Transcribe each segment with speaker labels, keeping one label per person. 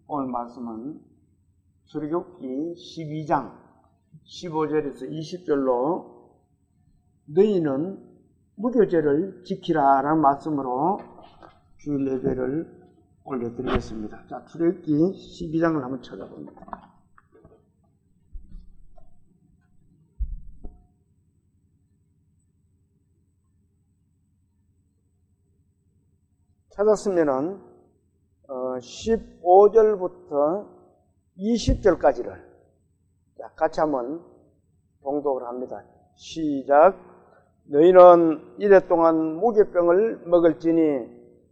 Speaker 1: 오늘 말씀은 출애굽기 12장 15절에서 20절로 너희는 무교제를 지키라 라는 말씀으로 주일 예배를 올려드리겠습니다. 자, 출애굽기 12장을 한번 찾아봅니다. 찾았으면은 15절부터 20절까지를 같이 한번 봉독을 합니다. 시작. 너희는 이래 동안 무교병을 먹을지니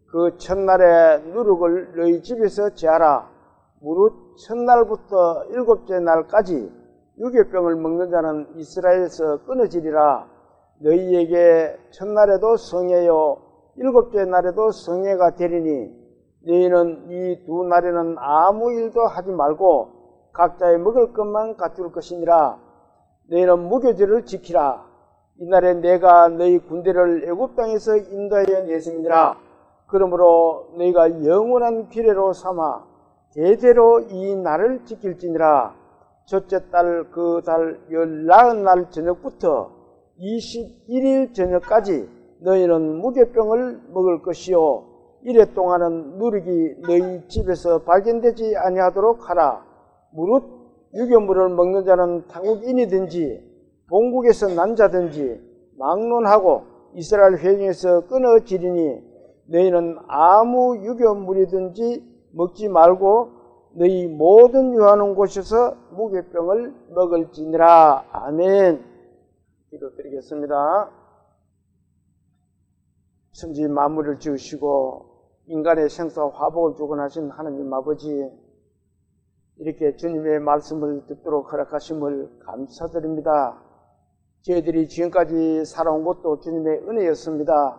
Speaker 1: 그 첫날에 누룩을 너희 집에서 제하라. 무릇 첫날부터 일곱째 날까지 유교병을 먹는 자는 이스라엘에서 끊어지리라. 너희에게 첫날에도 성회요 일곱째 날에도 성회가 되리니 너희는 이 두 날에는 아무 일도 하지 말고 각자의 먹을 것만 갖출 것이니라. 너희는 무교제를 지키라. 이날에 내가 너희 군대를 애굽 땅에서 인도하여 냈음이니라. 그러므로 너희가 영원한 규례로 삼아 대대로 이 날을 지킬지니라. 첫째 달 그 달 14날 저녁부터 21일 저녁까지 너희는 무교병을 먹을 것이요 이래 동안은 누룩이 너희 집에서 발견되지 아니하도록 하라. 무릇 유교물을 먹는 자는 타국인이든지 본국에서 난 자든지 막론하고 이스라엘 회중에서 끊어지리니 너희는 아무 유교물이든지 먹지 말고 너희 모든 유하는 곳에서 무교병을 먹을지니라. 아멘. 기도드리겠습니다. 천지 만물을 지으시고 인간의 생사와 화복을 주관하신 하나님 아버지, 이렇게 주님의 말씀을 듣도록 허락하심을 감사드립니다. 저희들이 지금까지 살아온 것도 주님의 은혜였습니다.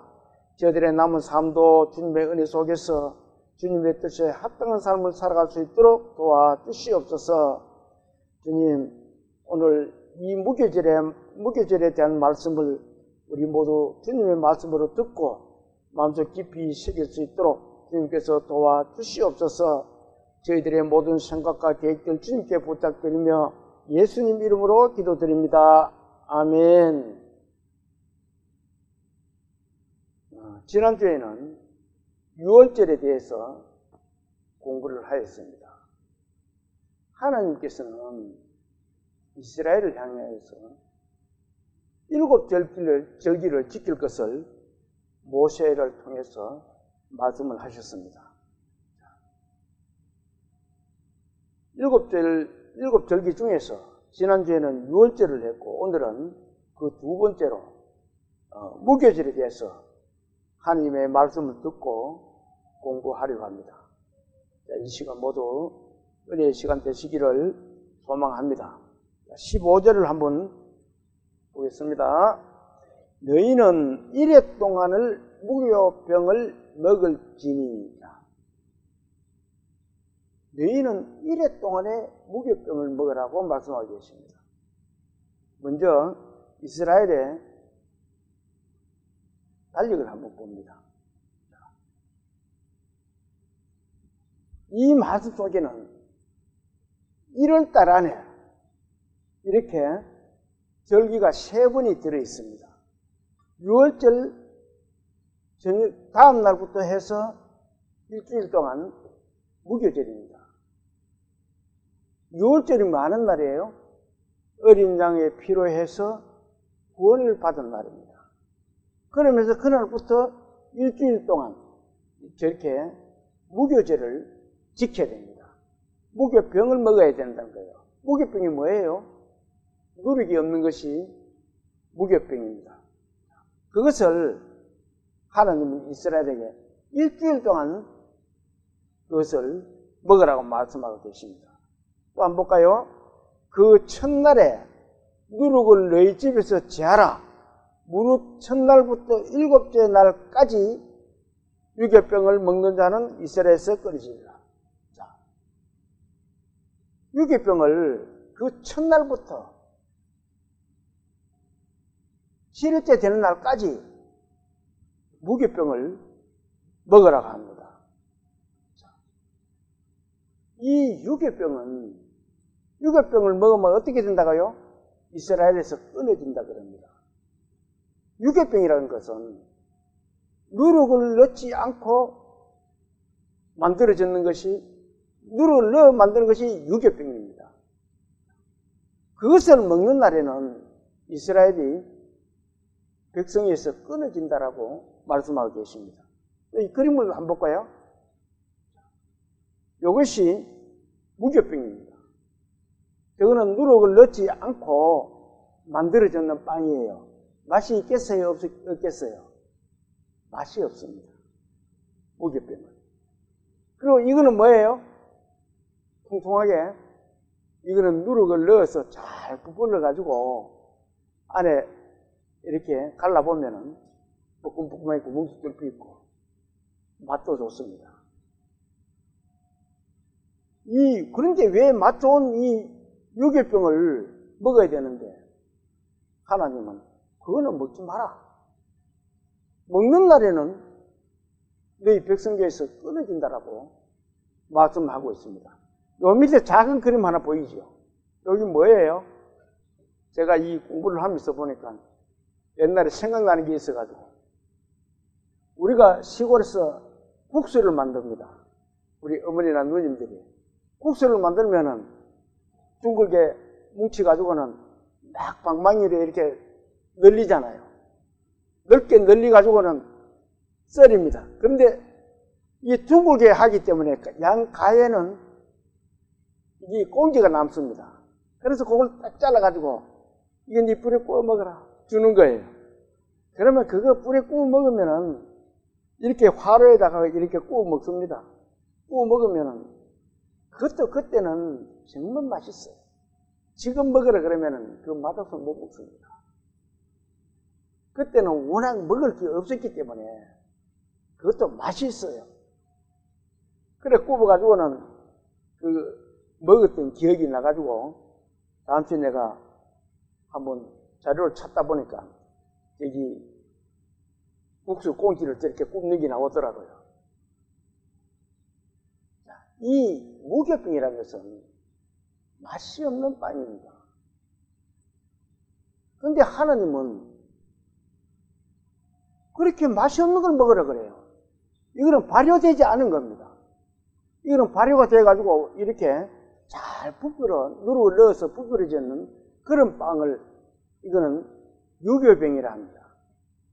Speaker 1: 저희들의 남은 삶도 주님의 은혜 속에서 주님의 뜻에 합당한 삶을 살아갈 수 있도록 도와주시옵소서. 주님, 오늘 이 무교절에 대한 말씀을 우리 모두 주님의 말씀으로 듣고 마음속 깊이 새길 수 있도록 주님께서 도와주시옵소서. 저희들의 모든 생각과 계획들 주님께 부탁드리며 예수님 이름으로 기도드립니다. 아멘. 지난주에는 유월절에 대해서 공부를 하였습니다. 하나님께서는 이스라엘을 향해서 일곱 절기를 지킬 것을 모세를 통해서 말씀을 하셨습니다. 일곱 절기 중에서 지난주에는 유월절을 했고 오늘은 그 두 번째로 무교절에 대해서 하나님의 말씀을 듣고 공부하려고 합니다. 이 시간 모두 은혜의 시간 되시기를 소망합니다. 15절을 한번 보겠습니다. 너희는 이래 동안을 무교병을 먹을지니. 너희는 이래 동안에 무교병을 먹으라고 말씀하고 계십니다. 먼저 이스라엘의 달력을 한번 봅니다. 이 말씀 속에는 1월달 안에 이렇게 절기가 3번이 들어있습니다. 6월절 다음 날부터 해서 일주일 동안 무교절입니다. 6월절이 많은 날이에요. 어린 양의 피로 해서 구원을 받은 날입니다. 그러면서 그날부터 일주일 동안 저렇게 무교절을 지켜야 됩니다. 무교병을 먹어야 된다는 거예요. 무교병이 뭐예요? 누룩이 없는 것이 무교병입니다. 그것을 하나님은 이스라엘에게 일주일 동안 그것을 먹으라고 말씀하고 계십니다. 또 한번 볼까요? 그 첫날에 누룩을 너희 집에서 제하라. 무릇 첫날부터 일곱째 날까지 유교병을 먹는 자는 이스라엘에서 끊어지리라. 자, 유교병을 그 첫날부터 7일째 되는 날까지 무교병을 먹으라고 합니다. 이 유교병을 먹으면 어떻게 된다고요? 이스라엘에서 끊어진다 그럽니다. 유교병이라는 것은 누룩을 넣지 않고 만들어지는 것이, 누룩을 넣어 만드는 것이 유교병입니다. 그것을 먹는 날에는 이스라엘이 백성에서 끊어진다라고 말씀하고 계십니다. 이 그림을 한번 볼까요? 이것이 무교병입니다. 이거는 누룩을 넣지 않고 만들어졌는 빵이에요. 맛이 있겠어요? 없겠어요? 맛이 없습니다. 무교병은. 그리고 이거는 뭐예요? 통통하게, 이거는 누룩을 넣어서 잘 부풀러가지고 안에 이렇게 갈라보면은 뽀끔뽀끔하게 구멍도 뚫려 있고 맛도 좋습니다. 그런데 왜 맛 좋은 이 유교병을 먹어야 되는데 하나님은 그거는 먹지 마라. 먹는 날에는 너희 백성계에서 끊어진다라고 말씀하고 있습니다. 요 밑에 작은 그림 하나 보이죠? 여기 뭐예요? 제가 이 공부를 하면서 보니까 옛날에 생각나는 게 있어가지고, 우리가 시골에서 국수를 만듭니다. 우리 어머니나 누님들이 국수를 만들면은 둥글게 뭉치가지고는 막 방망이로 이렇게 늘리잖아요. 넓게 늘리가지고는 썰입니다. 그런데 이 둥글게 하기 때문에 양 가에는 이 꽁지가 남습니다. 그래서 그걸 딱 잘라가지고 이거 네 뿔에 구워 먹어라 주는 거예요. 그러면 그거 뿔에 구워 먹으면은 이렇게 화로에다가 이렇게 구워 먹습니다. 구워 먹으면은 그것도 그때는 정말 맛있어요. 지금 먹으라 그러면은 그 맛없어 못 먹습니다. 그때는 워낙 먹을 게 없었기 때문에 그것도 맛이 있어요. 그래 구워가지고는 먹었던 기억이 나가지고 다음주에 내가 한번 자료를 찾다 보니까 여기 국수 꽁지를 저렇게 굽는 게 나오더라고요. 이 무교병이라는 것은 맛이 없는 빵입니다. 그런데 하나님은 그렇게 맛이 없는 걸 먹으라 그래요. 이거는 발효되지 않은 겁니다. 이거는 발효가 돼가지고 이렇게 잘 누룩을 넣어서 부풀어지는 그런 빵을, 이거는 유교병이라 합니다.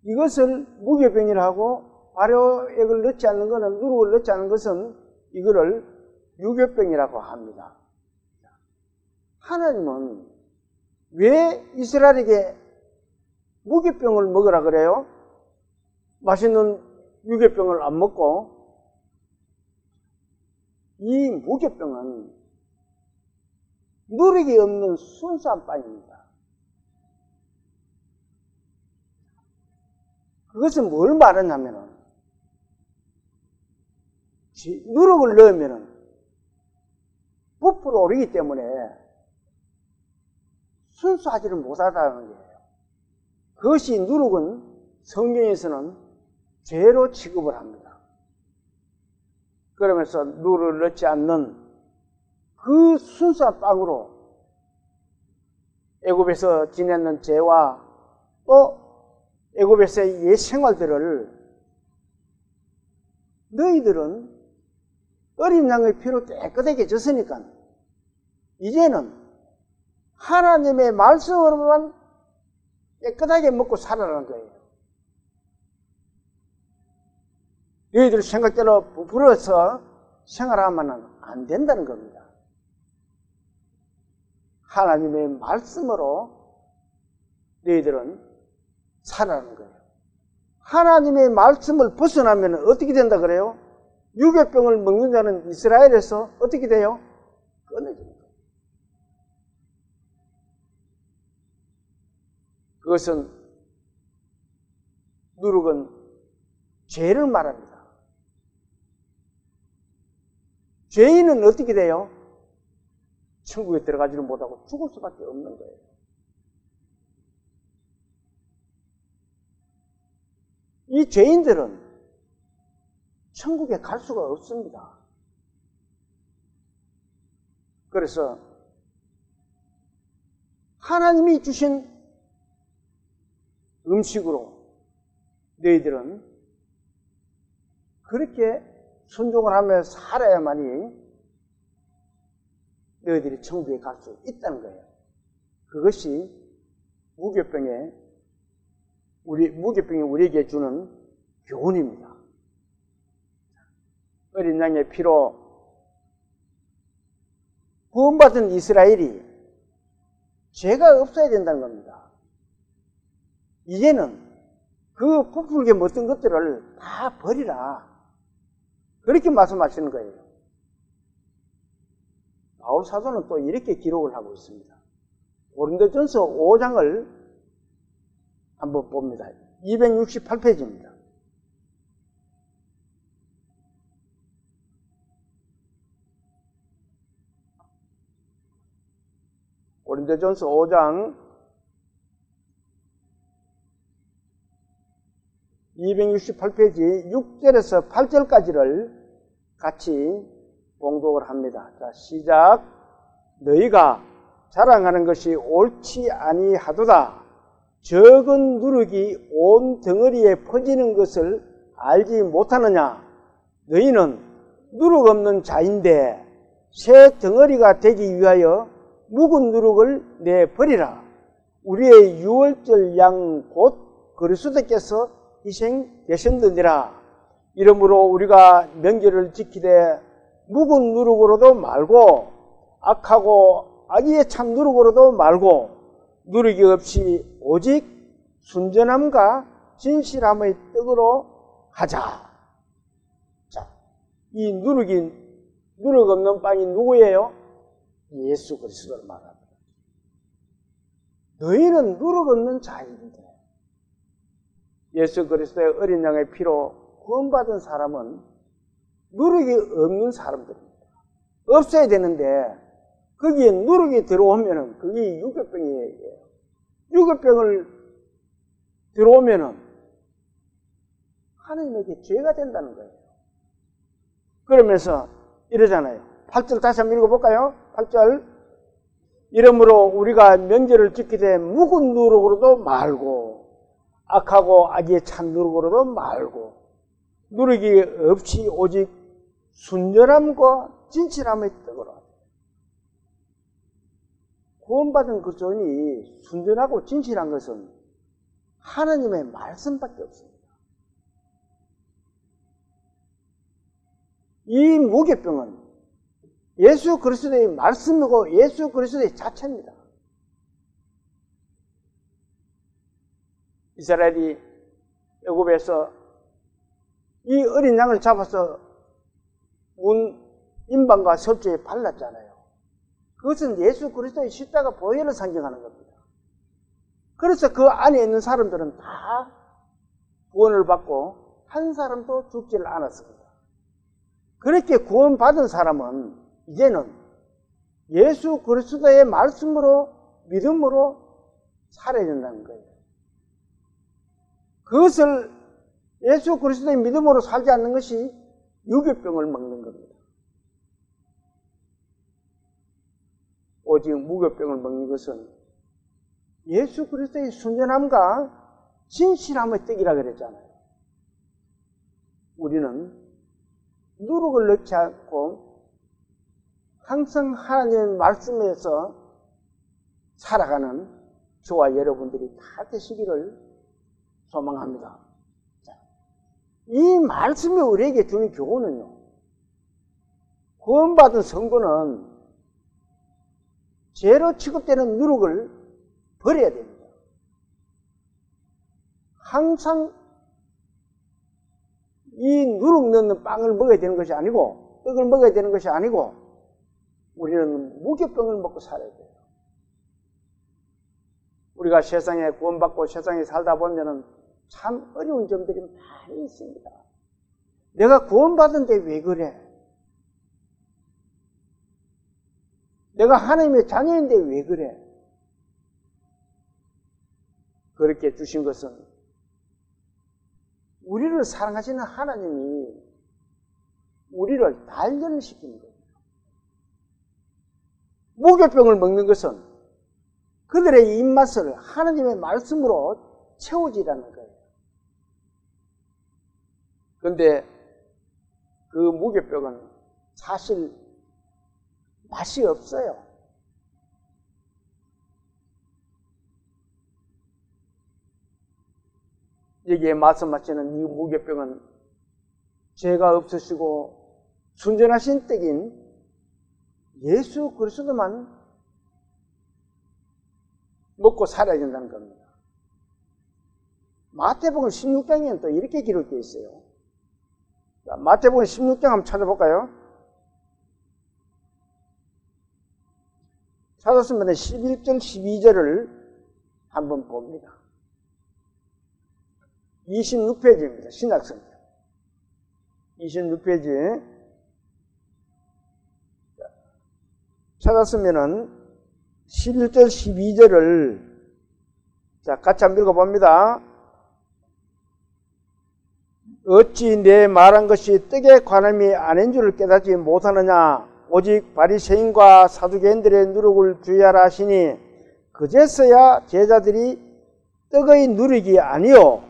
Speaker 1: 이것을 무교병이라 하고, 발효액을 넣지 않는 것은, 누룩을 넣지 않는 것은 이거를 유교병이라고 합니다. 하나님은 왜 이스라엘에게 무교병을 먹으라 그래요? 맛있는 유교병을 안 먹고. 이 무교병은 누룩이 없는 순수한 빵입니다. 그것은 뭘 말하냐면은, 누룩을 넣으면은 부풀어 오르기 때문에 순수하지를 못하다는 거예요. 그것이 누룩은 성경에서는 죄로 취급을 합니다. 그러면서 누룩을 넣지 않는 그 순수한 빵으로 애굽에서 지냈는 죄와 또 애굽에서의 옛 생활들을 너희들은 어린 양의 피로 깨끗하게 졌으니까 이제는 하나님의 말씀으로만 깨끗하게 먹고 살아라는 거예요. 너희들 생각대로 부풀어서 생활하면 안 된다는 겁니다. 하나님의 말씀으로 너희들은 살아라는 거예요. 하나님의 말씀을 벗어나면 어떻게 된다 그래요? 유교병을 먹는 자는 이스라엘에서 어떻게 돼요? 끊어집니다. 그것은, 누룩은 죄를 말합니다. 죄인은 어떻게 돼요? 천국에 들어가지는 못하고 죽을 수밖에 없는 거예요. 이 죄인들은 천국에 갈 수가 없습니다. 그래서 하나님이 주신 음식으로 너희들은 그렇게 순종을 하며 살아야만이 너희들이 천국에 갈 수 있다는 거예요. 그것이 무교병이 우리에게 주는 교훈입니다. 어린 양의 피로 구원받은 이스라엘이 죄가 없어야 된다는 겁니다. 이제는 그 부풀게 못된 것들을 다 버리라. 그렇게 말씀하시는 거예요. 바울 사도는 또 이렇게 기록을 하고 있습니다. 고린도전서 5장을 한번 봅니다. 268페이지입니다. 고린도전서 5장 268페이지 6절에서 8절까지를 같이 봉독을 합니다. 자, 시작. 너희가 자랑하는 것이 옳지 아니하도다. 적은 누룩이 온 덩어리에 퍼지는 것을 알지 못하느냐. 너희는 누룩 없는 자인데 새 덩어리가 되기 위하여 묵은 누룩을 내버리라. 우리의 유월절 양 곧 그리스도께서 희생되셨느니라. 이러므로 우리가 명절을 지키되 묵은 누룩으로도 말고 악하고 악의의 참 누룩으로도 말고 누룩이 없이 오직 순전함과 진실함의 떡으로 하자. 자, 이 누룩 없는 빵이 누구예요? 예수 그리스도를 말합니다. 너희는 누룩 없는 자인데 예수 그리스도의 어린 양의 피로 구원받은 사람은 누룩이 없는 사람들입니다. 없어야 되는데 거기에 누룩이 들어오면은 그게 유교병이에요. 유교병을 들어오면은 하나님에게 죄가 된다는 거예요. 그러면서 이러잖아요. 8절 다시 한번 읽어볼까요? 8절. 이러므로 우리가 명절을 지키되 묵은 누룩으로도 말고 악하고 악의의 찬 누룩으로도 말고 누룩이 없이 오직 순전함과 진실함의 떡으로. 구원받은 그 존이 순전하고 진실한 것은 하나님의 말씀밖에 없습니다. 이 무교병은 예수 그리스도의 말씀이고 예수 그리스도의 자체입니다. 이스라엘이 애굽에서 이 어린 양을 잡아서 인방과 설주에 발랐잖아요. 그것은 예수 그리스도의 십자가 보혈을 상징하는 겁니다. 그래서 그 안에 있는 사람들은 다 구원을 받고 한 사람도 죽지를 않았습니다. 그렇게 구원받은 사람은 이제는 예수 그리스도의 말씀으로 믿음으로 살아야 된다는 거예요. 그것을 예수 그리스도의 믿음으로 살지 않는 것이 유교병을 먹는 겁니다. 오직 무교병을 먹는 것은 예수 그리스도의 순전함과 진실함의 떡이라 그랬잖아요. 우리는 누룩을 넣지 않고 항상 하나님의 말씀에서 살아가는 저와 여러분들이 다 되시기를 소망합니다. 이 말씀이 우리에게 주는 교훈은요, 구원받은 성도는 죄로 취급되는 누룩을 버려야 됩니다. 항상 이 누룩 넣는 빵을 먹어야 되는 것이 아니고 떡을 먹어야 되는 것이 아니고 우리는 무교병을 먹고 살아야 돼요. 우리가 세상에 구원받고 세상에 살다 보면은 참 어려운 점들이 많이 있습니다. 내가 구원받은데 왜 그래? 내가 하나님의 자녀인데 왜 그래? 그렇게 주신 것은 우리를 사랑하시는 하나님이 우리를 단련시키는 거예요. 무교병을 먹는 것은 그들의 입맛을 하나님의 말씀으로 채워지라는 거예요. 그런데 그 무교병은 사실 맛이 없어요. 여기에 말씀하시는 이 무교병은 죄가 없으시고 순전하신 떡인 예수 그리스도만 먹고 살아야 된다는 겁니다. 마태복음 16장에는 또 이렇게 기록되어 있어요. 마태복음 16장 한번 찾아볼까요? 찾았으면 11절 12절을 한번 봅니다. 26페이지입니다. 신약성경 26페이지 찾았으면은 11절 12절을 자 같이 한번 읽어봅니다. 어찌 내 말한 것이 떡에 관함이 아닌 줄을 깨닫지 못하느냐. 오직 바리새인과 사두개인들의 누룩을 주의하라 하시니 그제서야 제자들이 떡의 누룩이 아니요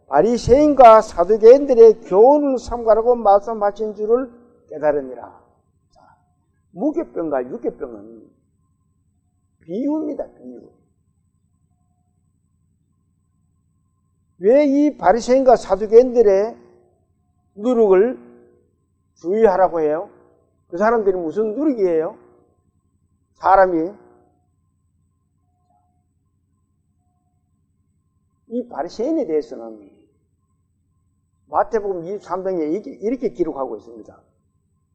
Speaker 1: 바리새인과 사두개인들의 교훈을 삼가라고 말씀하신 줄을 깨달으니라. 무교병과 유교병은 비유입니다. 비유. 왜 이 바리새인과 사두개인들의 누룩을 주의하라고 해요? 그 사람들이 무슨 누룩이에요? 사람이 이 바리새인에 대해서는 마태복음 23장에 이렇게 기록하고 있습니다.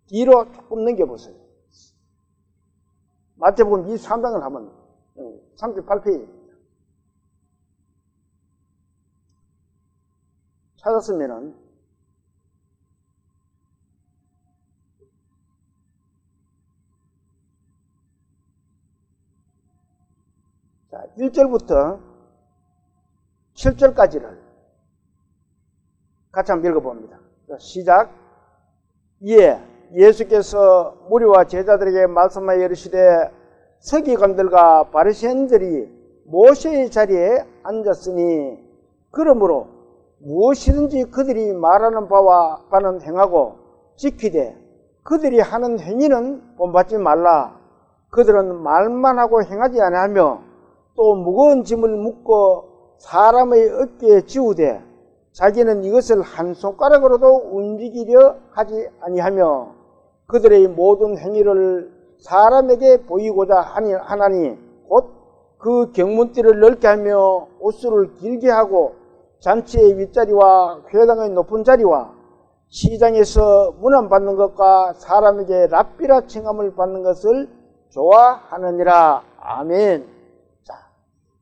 Speaker 1: 뒤로 조금 넘겨보세요. 마태복음 23장을 한번 38페이지입니다. 찾았으면은 자, 1절부터 7절까지를 같이 한번 읽어봅니다. 시작. 이에 예수께서 무리와 제자들에게 말씀하여 이르시되 서기관들과 바리새인들이 모세의 자리에 앉았으니 그러므로 무엇이든지 그들이 말하는 바는 행하고 지키되 그들이 하는 행위는 본받지 말라. 그들은 말만 하고 행하지 아니하며 또 무거운 짐을 묶고 사람의 어깨에 지우되 자기는 이것을 한 손가락으로도 움직이려 하지 아니하며 그들의 모든 행위를 사람에게 보이고자 하나니 곧 그 경문띠를 넓게 하며 옷수를 길게 하고 잔치의 윗자리와 회당의 높은 자리와 시장에서 문안받는 것과 사람에게 랍비라 칭함을 받는 것을 좋아하느니라. 아멘. 자,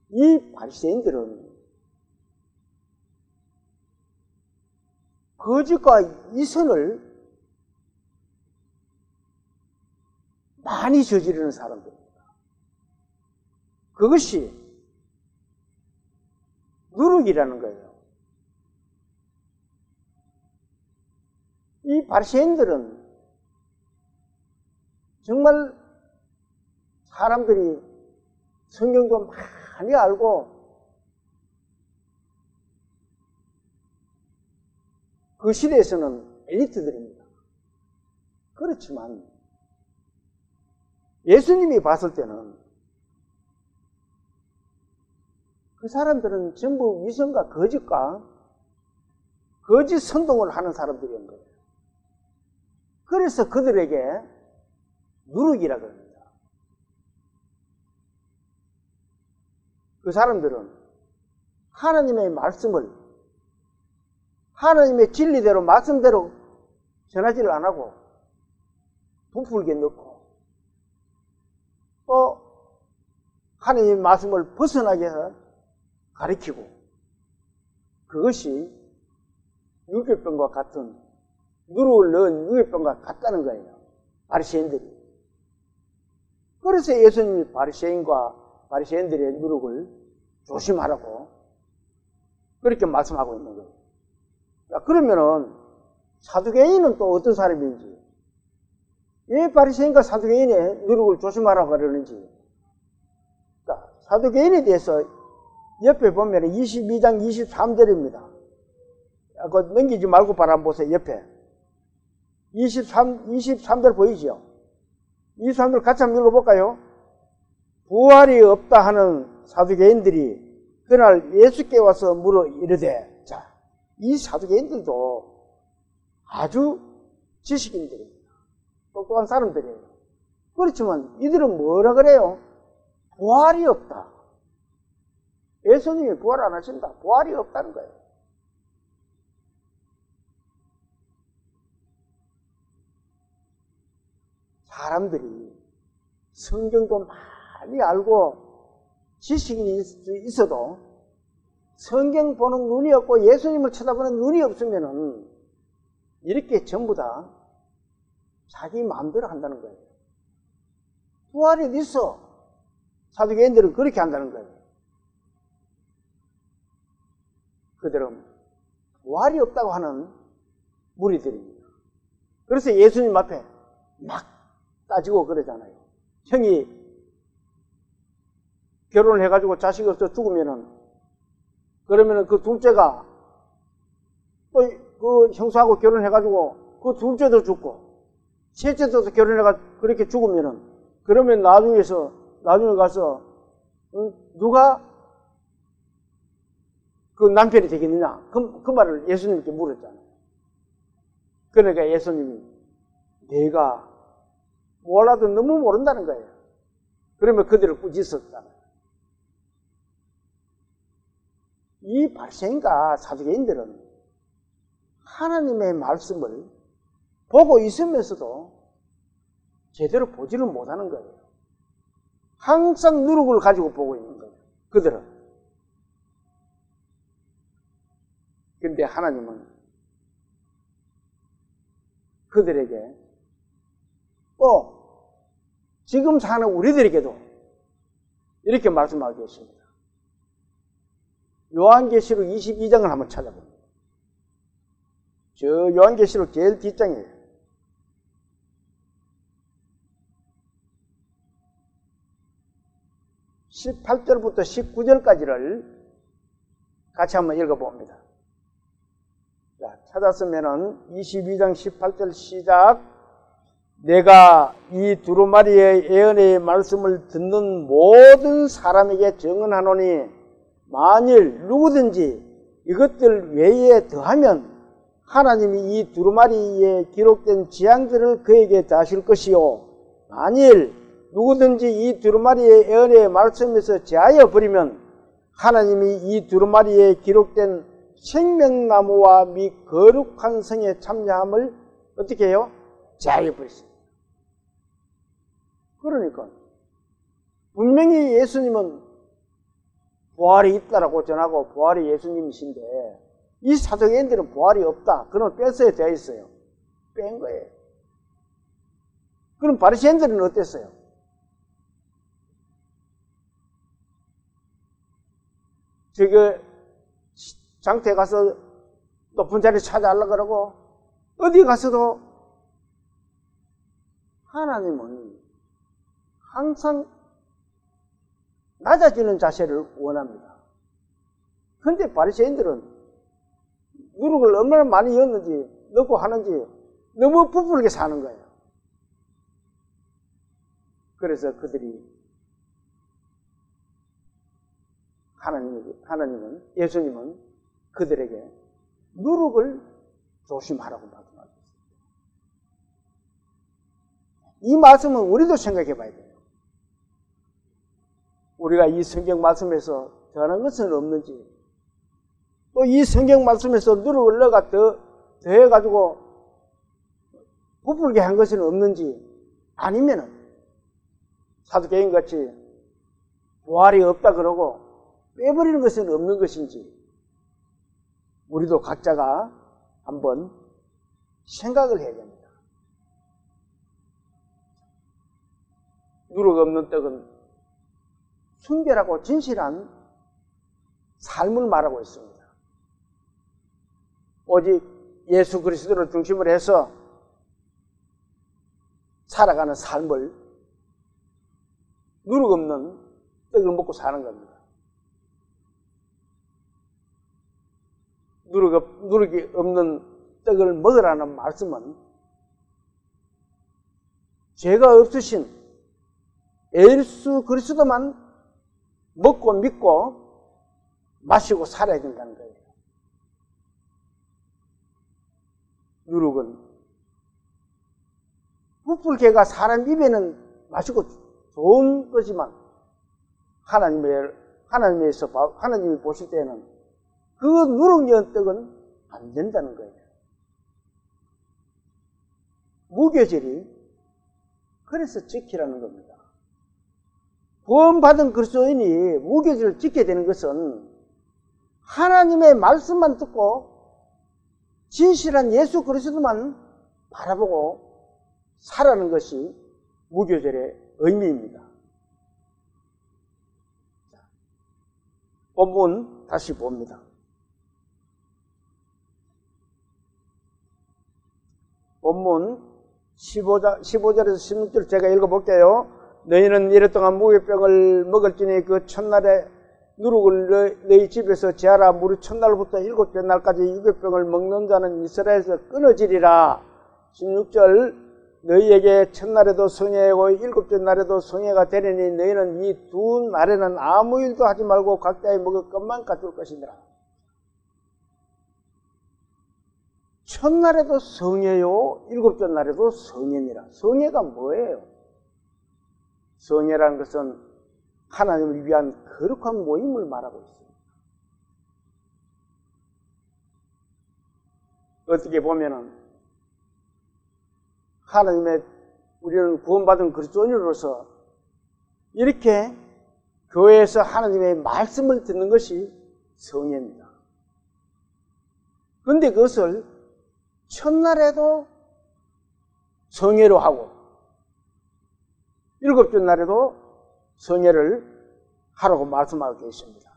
Speaker 1: 이 바리새인들은 거짓과 이선을 많이 저지르는 사람들입니다. 그것이 누룩이라는 거예요. 이 바리새인들은 정말 사람들이 성경도 많이 알고 그 시대에서는 엘리트들입니다. 그렇지만 예수님이 봤을 때는 그 사람들은 전부 위선과 거짓과 거짓 선동을 하는 사람들인 거예요. 그래서 그들에게 누룩이라 그럽니다. 그 사람들은 하나님의 말씀을 하나님의 진리대로 말씀대로 전하지를 안 하고 부풀게 넣고 또 하나님의 말씀을 벗어나게 해서 가르치고 그것이 유교병과 같은 누룩을 넣은 유교병과 같다는 거예요. 바리새인들이. 그래서 예수님이 바리새인들의 누룩을 조심하라고 그렇게 말씀하고 있는 거예요. 자, 그러면은 사두개인은 또 어떤 사람인지 왜 바리새인과 사두개인의 누룩을 조심하라고 그러는지. 그러니까 사두개인에 대해서 옆에 보면 22장 23절입니다. 그거 넘기지 말고 바라보세요. 옆에 23절 보이죠? 23절 같이 한번 읽어볼까요? 부활이 없다 하는 사두개인들이 그날 예수께 와서 물어 이르되, 자, 이 사두개인들도 아주 지식인들입니다. 똑똑한 사람들이에요. 그렇지만 이들은 뭐라 그래요? 부활이 없다. 예수님이 부활 안 하신다. 부활이 없다는 거예요. 사람들이 성경도 많이 알고 지식인이 있어도 성경 보는 눈이 없고 예수님을 쳐다보는 눈이 없으면은 이렇게 전부 다 자기 마음대로 한다는 거예요. 부활이 있어. 사두개인들은 그렇게 한다는 거예요. 그들은 부활이 없다고 하는 무리들입니다. 그래서 예수님 앞에 막 따지고 그러잖아요. 형이 결혼을 해가지고 자식이 없어 죽으면은, 그러면은 그 둘째가 또 그 형수하고 결혼해가지고 그 둘째도 죽고, 셋째도 결혼해가지고 그렇게 죽으면은, 그러면 나중에 가서, 누가 그 남편이 되겠느냐? 그 말을 예수님께 물었잖아요. 그러니까 예수님이 내가 몰라도 너무 모른다는 거예요. 그러면 그들을 꾸짖었잖아요. 이 바리새인과 사두개인들은 하나님의 말씀을 보고 있으면서도 제대로 보지를 못하는 거예요. 항상 누룩을 가지고 보고 있는 거예요. 그들은. 그런데 하나님은 그들에게 또 지금 사는 우리들에게도 이렇게 말씀하고 계십니다. 요한계시록 22장을 한번 찾아봅니다. 저 요한계시록 제일 뒷장이에요. 18절부터 19절까지를 같이 한번 읽어봅니다. 자, 찾았으면은 22장 18절 시작. 내가 이 두루마리의 예언의 말씀을 듣는 모든 사람에게 증언하노니 만일 누구든지 이것들 외에 더하면 하나님이 이 두루마리에 기록된 재앙들을 그에게 다실 것이요, 만일 누구든지 이 두루마리의 예언의 말씀에서 제하여 버리면 하나님이 이 두루마리에 기록된 생명나무와 및 거룩한 성의 참여함을 어떻게 해요? 제하여 버렸습니다. 그러니까 분명히 예수님은 부활이 있다라고 전하고 부활이 예수님이신데 이 사두개인들은 부활이 없다. 그럼 뺐어야 되어 있어요. 뺀 거예요. 그럼 바리새인들은 어땠어요? 저기 장터에 가서 높은 자리 찾아하려고 그러고 어디 가서도 하나님은 항상 낮아지는 자세를 원합니다. 그런데 바리새인들은 누룩을 얼마나 많이 넣고 하는지 너무 부풀게 사는 거예요. 그래서 그들이 예수님은 그들에게 누룩을 조심하라고 말씀하셨어요. 이 말씀은 우리도 생각해 봐야 돼요. 우리가 이 성경 말씀에서 더하는 것은 없는지, 또 이 성경 말씀에서 누룩을 넣어가 더해가지고 부풀게 한 것은 없는지, 아니면은 사두개인 같이 부활이 없다 그러고 빼버리는 것은 없는 것인지, 우리도 각자가 한번 생각을 해야 됩니다. 누룩 없는 떡은 순결하고 진실한 삶을 말하고 있습니다. 오직 예수 그리스도를 중심으로 해서 살아가는 삶을 누룩 없는 떡을 먹고 사는 겁니다. 누룩이 없는 떡을 먹으라는 말씀은 죄가 없으신 예수 그리스도만 먹고 믿고 마시고 살아야 된다는 거예요. 누룩은 부풀개가 사람 입에는 맛있고 좋은 거지만 하나님이 보실 때는 그 누룩 떡은 안 된다는 거예요. 무교절이 그래서 지키라는 겁니다. 구원받은 그리스도인이 무교절을 지켜야 되는 것은 하나님의 말씀만 듣고 진실한 예수 그리스도만 바라보고 살아가는 것이 무교절의 의미입니다. 본문 다시 봅니다. 본문 15절에서 16절 제가 읽어볼게요. 너희는 이랫동안 무교병을 먹을지니 그 첫날에 누룩을 너희 집에서 재하라. 무릇 첫날부터 7째 날까지 유교병을 먹는 자는 이스라엘에서 끊어지리라. 16절 너희에게 첫날에도 성회하고 7째 날에도 성회가 되리니 너희는 이 두 날에는 아무 일도 하지 말고 각자의 먹을 것만 가져올 것이니라. 첫날에도 성회요 7째 날에도 성회니라. 성회가 뭐예요? 성회라는 것은 하나님을 위한 거룩한 모임을 말하고 있습니다. 어떻게 보면은 우리는 구원받은 그리스도인으로서 이렇게 교회에서 하나님의 말씀을 듣는 것이 성회입니다. 그런데 그것을 첫날에도 성회로 하고 7째 날에도 성회를 하라고 말씀하고 계십니다.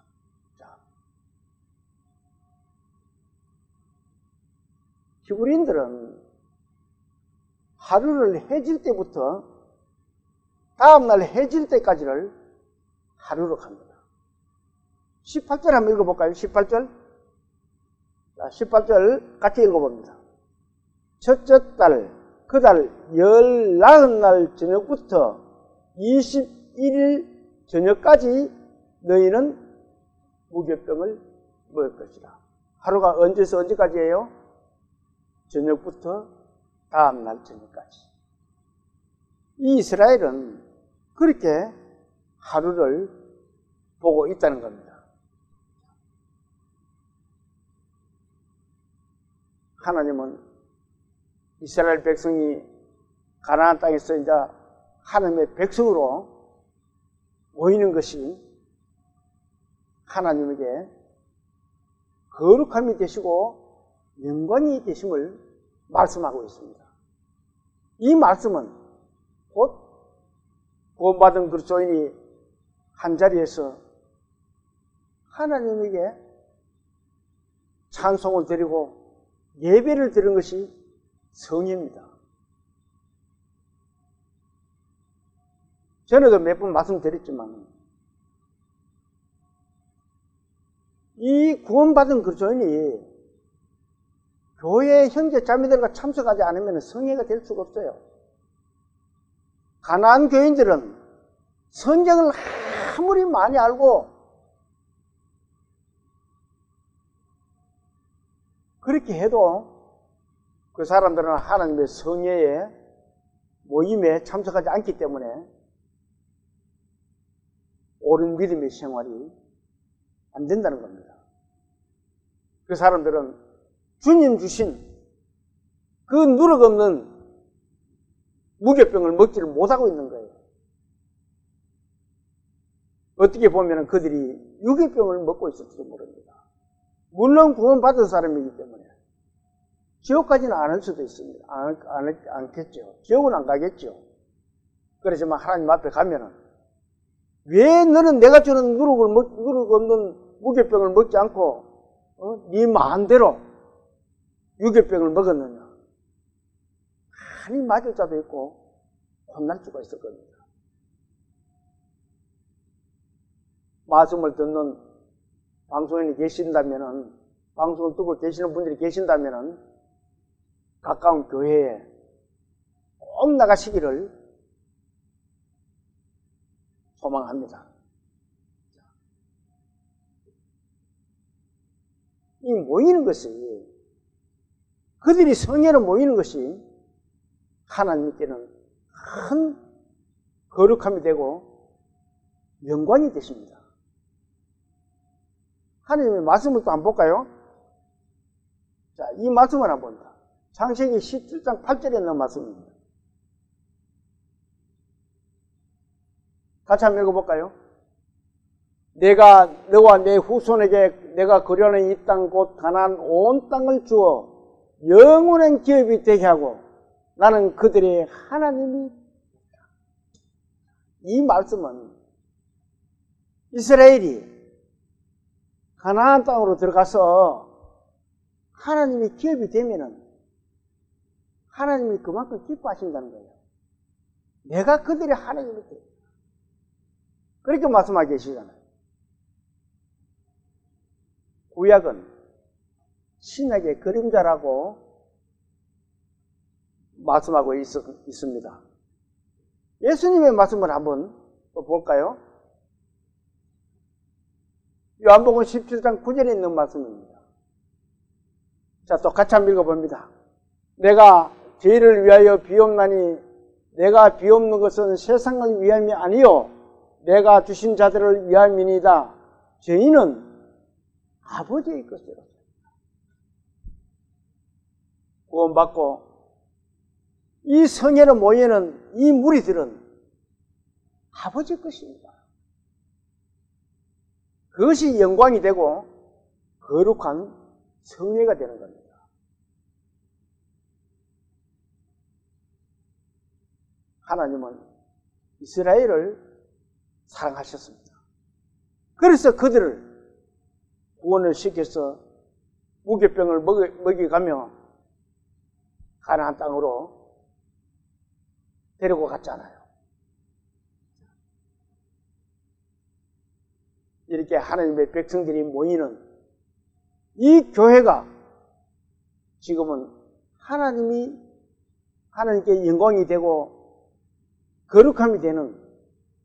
Speaker 1: 히브리인들은 하루를 해질 때부터 다음날 해질 때까지를 하루로 갑니다. 18절 한번 읽어볼까요? 18절. 자, 18절 같이 읽어봅니다. 첫째 달, 그 달 19날 저녁부터 21일 저녁까지 너희는 무교병을 먹을 것이다. 하루가 언제서 언제까지예요? 저녁부터 다음날 저녁까지. 이 이스라엘은 그렇게 하루를 보고 있다는 겁니다. 하나님은 이스라엘 백성이 가나안 땅에서 이제 하나님의 백성으로 모이는 것이 하나님에게 거룩함이 되시고 영광이 되심을 말씀하고 있습니다. 이 말씀은 곧 구원받은 그리스도인이 한자리에서 하나님에게 찬송을 드리고 예배를 드리는 것이 성회입니다. 전에도 몇 번 말씀드렸지만 이 구원받은 그리스도인이 교회 형제 자매들과 참석하지 않으면 성회가 될 수가 없어요. 가나안 교인들은 성경을 아무리 많이 알고 그렇게 해도 그 사람들은 하나님의 성회에 모임에 참석하지 않기 때문에 옳은 믿음의 생활이 안 된다는 겁니다. 그 사람들은 주님 주신 그 누룩 없는 무교병을 먹지를 못하고 있는 거예요. 어떻게 보면 그들이 유교병을 먹고 있을지도 모릅니다. 물론 구원받은 사람이기 때문에 지옥까지는 안 할 수도 있습니다. 않겠죠. 지옥은 안 가겠죠. 그렇지만 하나님 앞에 가면은 왜 너는 내가 주는 누룩 없는 무교병을 먹지 않고 네 마음대로 유교병을 먹었느냐. 많이 맞을 자도 있고 혼날 수가 있을 겁니다. 말씀을 듣는 방송인이 계신다면은, 방송을 듣고 계시는 분들이 계신다면은, 가까운 교회에 꼭 나가시기를 소망합니다. 이 모이는 것이, 그들이 성회로 모이는 것이 하나님께는 큰 거룩함이 되고 영광이 되십니다. 하나님의 말씀을 또 한번 볼까요? 자, 이 말씀을 한번 본다. 창세기 17장 8절에 있는 말씀입니다. 같이 한번 읽어볼까요? 내가 너와 내 후손에게 내가 거류하는 이 땅 곧 가나안 온 땅을 주어 영원한 기업이 되게 하고 나는 그들의 하나님이. 이 말씀은 이스라엘이 가나안 땅으로 들어가서 하나님이 기업이 되면은 하나님이 그만큼 기뻐하신다는 거예요. 내가 그들의 하나님이 돼. 그렇게 말씀하고 계시잖아요. 구약은 신약의 그림자라고 말씀하고 있습니다. 예수님의 말씀을 한번 또 볼까요? 요한복음 17장 9절에 있는 말씀입니다. 자, 또 같이 한번 읽어봅니다. 내가 죄를 위하여 비옵나니 내가 비옵는 것은 세상을 위함이 아니요 내가 주신 자들을 위함이니이다. 죄인은 아버지의 것이라. 구원받고 이 성회로 모이는 이 무리들은 아버지의 것입니다. 그것이 영광이 되고 거룩한 성회가 되는 겁니다. 하나님은 이스라엘을 사랑하셨습니다. 그래서 그들을 구원을 시켜서 무교병을 먹여가며 가나안 땅으로 데리고 갔잖아요. 이렇게 하나님의 백성들이 모이는 이 교회가 지금은 하나님께 영광이 되고 거룩함이 되는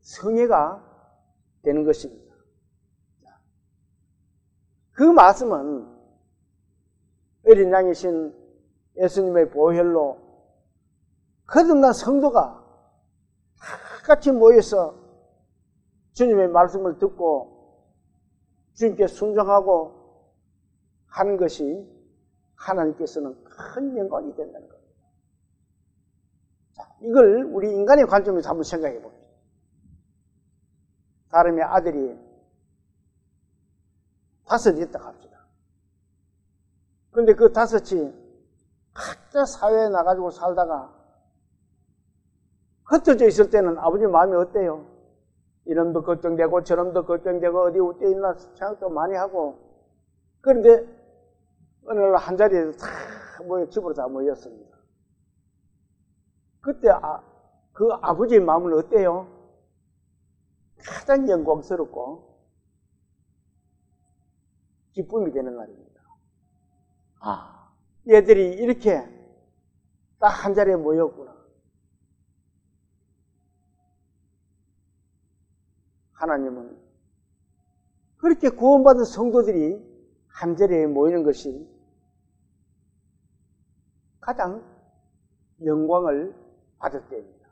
Speaker 1: 성회가 되는 것입니다. 그 말씀은 어린 양이신 예수님의 보혈로 거듭난 성도가 다 같이 모여서 주님의 말씀을 듣고 주님께 순종하고 하는 것이 하나님께서는 큰 영광이 된다는 겁니다. 자, 이걸 우리 인간의 관점에서 한번 생각해 봅니다. 사람의 아들이 5 있다 합시다. 그런데 그 5이 각자 사회에 나가지고 살다가 흩어져 있을 때는 아버지 마음이 어때요? 이놈도 걱정되고 저놈도 걱정되고 어디 어디 있나 생각도 많이 하고. 그런데 어느 날 한 자리에서 다 모여 집으로 다 모였습니다. 그때 그 아버지의 마음은 어때요? 가장 영광스럽고 기쁨이 되는 날입니다. 얘들이 이렇게 딱 한 자리에 모였구나. 하나님은 그렇게 구원받은 성도들이 한 자리에 모이는 것이 가장 영광을 받을 때입니다.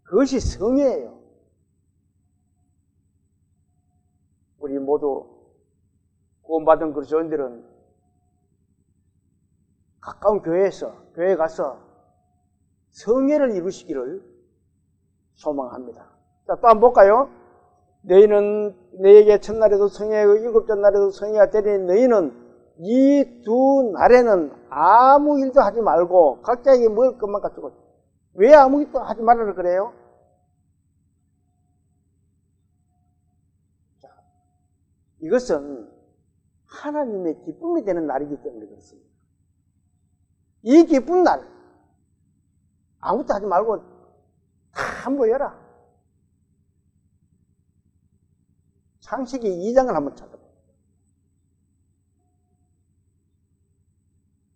Speaker 1: 그것이 성회예요. 우리 모두 구원받은 그리스도인들은 가까운 교회에 가서 성회를 이루시기를 소망합니다. 자, 또 한번 볼까요? 너희는 내게 첫날에도 성회하고 7째 날에도 성회가 되니 너희는 이 2 날에는 아무 일도 하지 말고 각자에게 먹을 것만 가지고. 왜 아무 일도 하지 말라고 그래요? 자, 이것은 하나님의 기쁨이 되는 날이기 때문에 그렇습니다. 이 기쁜 날, 아무것도 하지 말고 다 모여라. 창세기 2장을 한번 찾아보세요.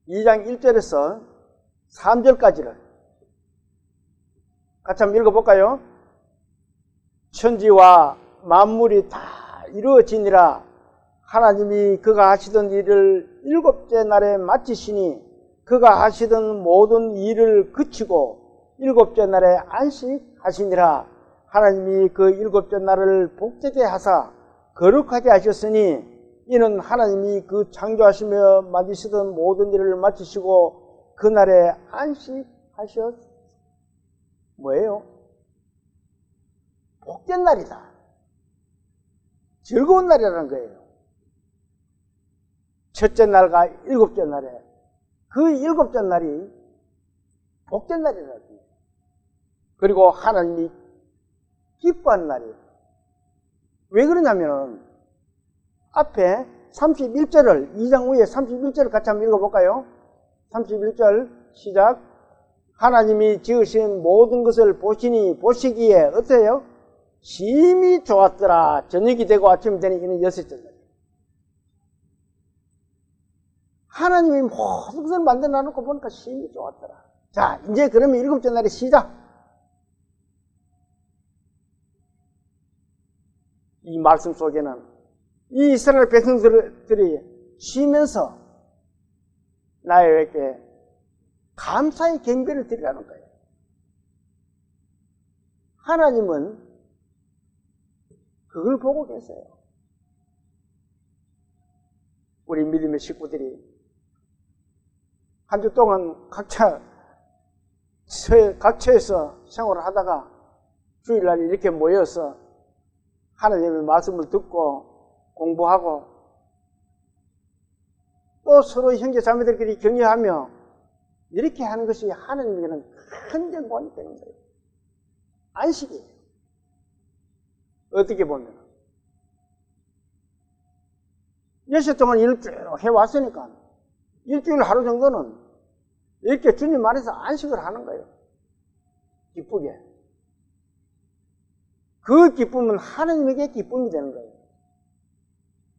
Speaker 1: 2장 1절에서 3절까지를 같이 한번 읽어볼까요? 천지와 만물이 다 이루어지니라. 하나님이 그가 하시던 일을 일곱째 날에 마치시니 그가 하시던 모든 일을 그치고 일곱째 날에 안식하시니라. 하나님이 그 일곱째 날을 복되게 하사 거룩하게 하셨으니 이는 하나님이 그 창조하시며 만드시던 모든 일을 마치시고 그날에 안식하셨. 뭐예요? 복된 날이다. 즐거운 날이라는 거예요. 첫째 날과 일곱째 날에 그 일곱째 날이 복된 날이라는 거예요. 그리고 하나님이 기뻐하는 날이에요. 왜 그러냐면 앞에 31절을 2장 후에 31절을 같이 한번 읽어볼까요? 31절 시작. 하나님이 지으신 모든 것을 보시니 보시기에 어때요? 심히 좋았더라. 저녁이 되고 아침이 되니 이는 여섯째 날. 하나님이 모든 것을 만들어 놓고 보니까 심히 좋았더라. 자, 이제 그러면 일곱째 날이 시작. 이 말씀 속에는 이 이스라엘 백성들이 쉬면서 나에게 감사의 경배를 드리라는 거예요. 하나님은 그걸 보고 계세요. 우리 믿음의 식구들이 한 주 동안 각처에서 생활을 하다가 주일날 이렇게 모여서 하나님의 말씀을 듣고 공부하고 또 서로 형제 자매들끼리 격려하며 이렇게 하는 것이 하나님에게는 큰 영광이 되는 거예요. 안식이에요. 어떻게 보면 몇십 동안 일을 쭉 해왔으니까 일주일 하루 정도는 이렇게 주님 안에서 안식을 하는 거예요. 기쁘게. 그 기쁨은 하나님에게 기쁨이 되는 거예요.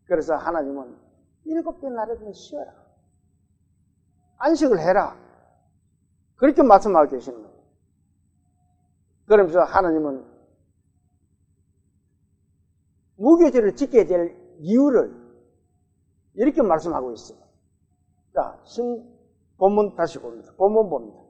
Speaker 1: 그래서 하나님은 일곱째 날에는 쉬어라. 안식을 해라. 그렇게 말씀하고 계시는 거예요. 그러면서 하나님은 무교절을 지켜야 될 이유를 이렇게 말씀하고 있어요. 자, 본문 다시 봅니다. 본문 봅니다.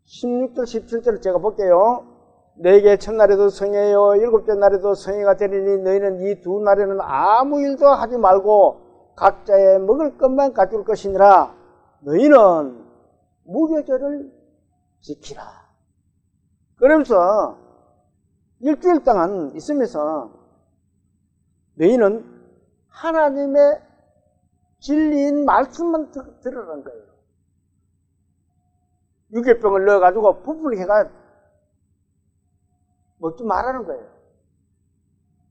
Speaker 1: 16절, 17절을 제가 볼게요. 너에게 첫날에도 성회요 일곱째 날에도 성회가 되리니 너희는 이 두 날에는 아무 일도 하지 말고 각자의 먹을 것만 가져올 것이니라. 너희는 무교절을 지키라. 그러면서 일주일 동안 있으면서 너희는 하나님의 진리인 말씀만 들으라는 거예요. 유괴병을 넣어가지고 부풀게 해가 먹지 말라는 거예요.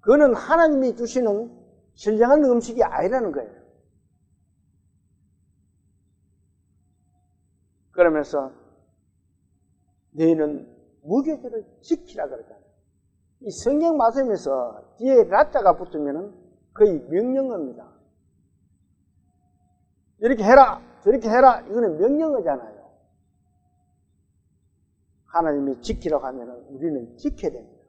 Speaker 1: 그거는 하나님이 주시는 신령한 음식이 아니라는 거예요. 그러면서 너희는 무교절을 지키라 그러잖아요. 이 성경 말씀에서 뒤에 라자가 붙으면 거의 명령어입니다. 이렇게 해라, 저렇게 해라, 이거는 명령어잖아요. 하나님이 지키라고 하면 우리는 지켜야 됩니다.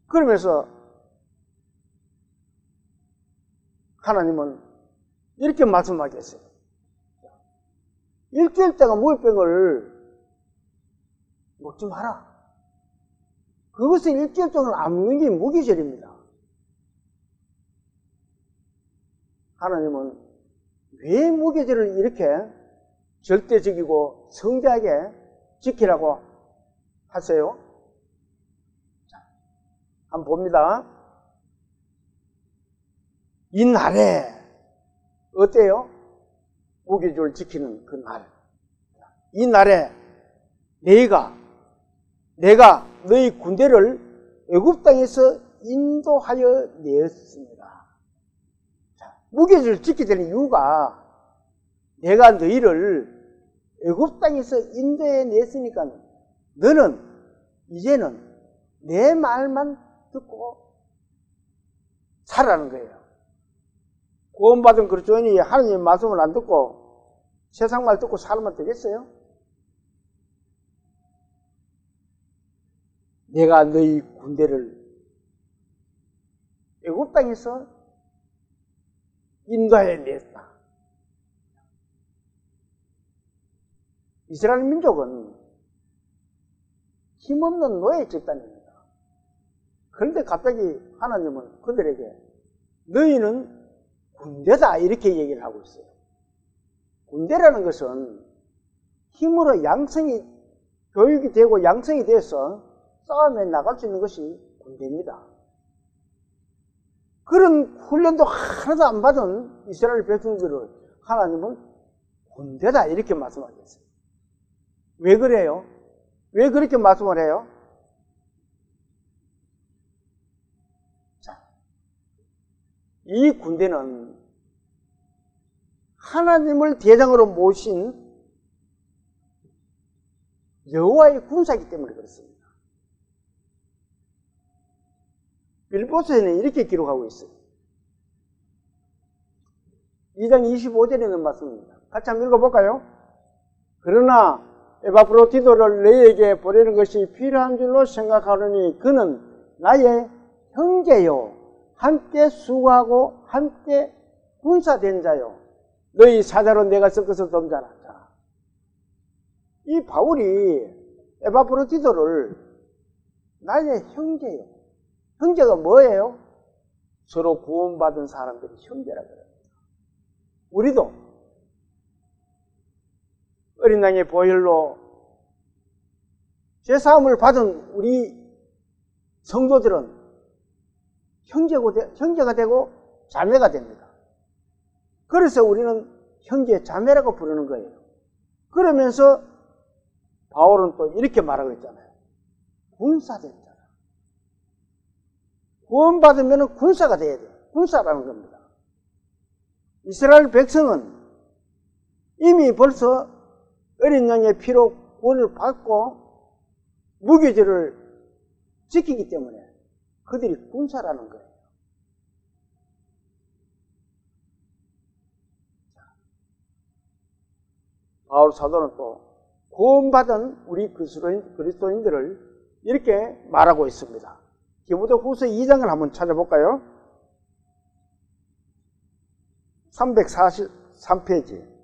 Speaker 1: 그러면서 하나님은 이렇게 말씀하겠어요. 일주일 동안 무교병을 먹지 마라. 그것은 일주일 동안 안 먹는 게 무교절입니다. 하나님은 왜 무교절을 이렇게 절대적이고 성대하게 지키라고 하세요? 자, 한번 봅니다. 이 날에 어때요? 무교절을 지키는 그 날. 이 날에 내가 너희 군대를 애굽 땅에서 인도하여 내었습니다. 무교절을 지키게 되는 이유가 내가 너희를 애굽 땅에서 인도해 냈으니까 너는 이제는 내 말만 듣고 살라는 거예요. 구원받은 그리스도인이 하나님의 말씀을 안 듣고 세상 말 듣고 살면 되겠어요? 내가 너희 군대를 애굽 땅에서 인도해 냈다. 이스라엘 민족은 힘없는 노예 집단입니다. 그런데 갑자기 하나님은 그들에게 너희는 군대다 이렇게 얘기를 하고 있어요. 군대라는 것은 힘으로 양성이 교육이 되고 양성이 돼서 싸움에 나갈 수 있는 것이 군대입니다. 그런 훈련도 하나도 안 받은 이스라엘 백성들을 하나님은 군대다 이렇게 말씀하셨어요. 왜 그래요? 왜 그렇게 말씀을 해요? 자, 이 군대는 하나님을 대장으로 모신 여호와의 군사이기 때문에 그렇습니다. 빌보서에는 이렇게 기록하고 있어요. 2장 25절에 있는 말씀입니다. 같이 한번 읽어볼까요? 그러나 에바프로디도를 너희에게 보내는 것이 필요한 줄로 생각하노니 그는 나의 형제요 함께 수고하고 함께 군사된 자요 너희 사자로 내가 섞어서 덤자라. 이 바울이 에바프로디도를 나의 형제요. 형제가 뭐예요? 서로 구원받은 사람들이 형제라 그래요. 우리도 어린 양의 보혈로 죄사함을 받은 우리 성도들은 형제가 되고 자매가 됩니다. 그래서 우리는 형제 자매라고 부르는 거예요. 그러면서 바울은 또 이렇게 말하고 있잖아요. 군사된 자라. 구원받으면 군사가 돼야 돼요. 군사라는 겁니다. 이스라엘 백성은 이미 벌써 어린 양의 피로 구원을 받고 무교제를 지키기 때문에 그들이 군사라는 거예요. 바울 사도는 또 구원받은 우리 그리스도인들을 이렇게 말하고 있습니다. 디모데 후서 2장을 한번 찾아볼까요? 343페이지.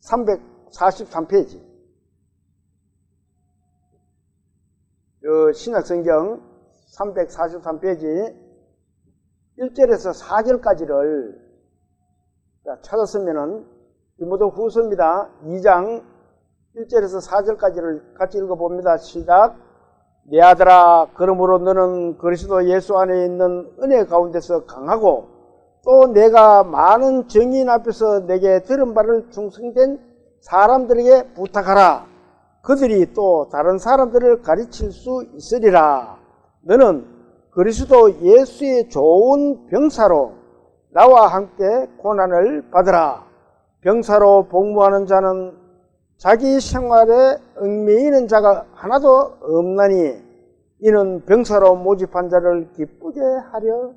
Speaker 1: 343페이지. 신약성경 343페이지 1절에서 4절까지를 찾았으면은 디모데 후서입니다. 2장 1절에서 4절까지를 같이 읽어봅니다. 시작. 내 아들아, 그러므로 너는 그리스도 예수 안에 있는 은혜 가운데서 강하고 또 내가 많은 증인 앞에서 내게 들은 바를 충성된 사람들에게 부탁하라. 그들이 또 다른 사람들을 가르칠 수 있으리라. 너는 그리스도 예수의 좋은 병사로 나와 함께 고난을 받으라. 병사로 복무하는 자는 자기 생활에 얽매이는 자가 하나도 없나니 이는 병사로 모집한 자를 기쁘게 하려